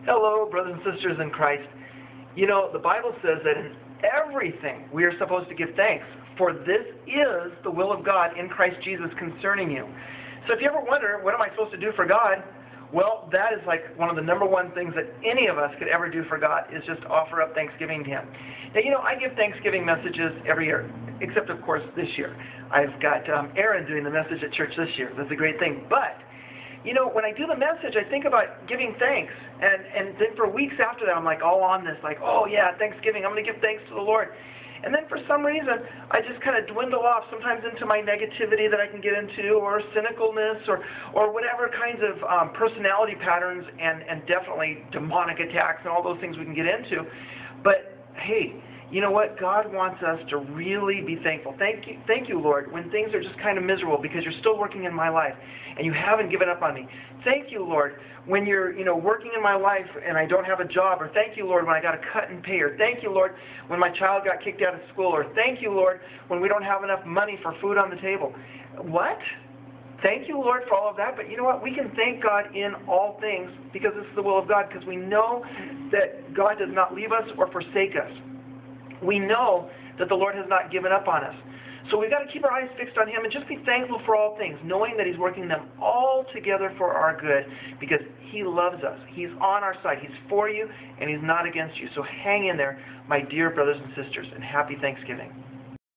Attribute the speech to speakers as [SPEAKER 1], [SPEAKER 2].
[SPEAKER 1] Hello, brothers and sisters in Christ. You know, the Bible says that in everything we are supposed to give thanks, for this is the will of God in Christ Jesus concerning you. So if you ever wonder, what am I supposed to do for God? Well, that is like one of the number one things that any of us could ever do for God, is just offer up thanksgiving to Him. Now, you know, I give Thanksgiving messages every year, except, of course, this year. I've got Aaron doing the message at church this year. That's a great thing. But you know, when I do the message, I think about giving thanks. And then for weeks after that, I'm like all on this, like, oh yeah, Thanksgiving, I'm going to give thanks to the Lord. And then for some reason, I just kind of dwindle off, sometimes into my negativity that I can get into, or cynicalness, or whatever kinds of personality patterns, and definitely demonic attacks and all those things we can get into. But hey, you know what? God wants us to really be thankful. Thank you, Lord, when things are just kind of miserable, because you're still working in my life and you haven't given up on me. Thank you, Lord, when you're working in my life and I don't have a job. Or thank you, Lord, when I got a cut in pay. Or thank you, Lord, when my child got kicked out of school. Or thank you, Lord, when we don't have enough money for food on the table. What? Thank you, Lord, for all of that. But you know what? We can thank God in all things, because this is the will of God, because we know that God does not leave us or forsake us. We know that the Lord has not given up on us. So we've got to keep our eyes fixed on Him and just be thankful for all things, knowing that He's working them all together for our good, because He loves us. He's on our side. He's for you, and He's not against you. So hang in there, my dear brothers and sisters, and happy Thanksgiving.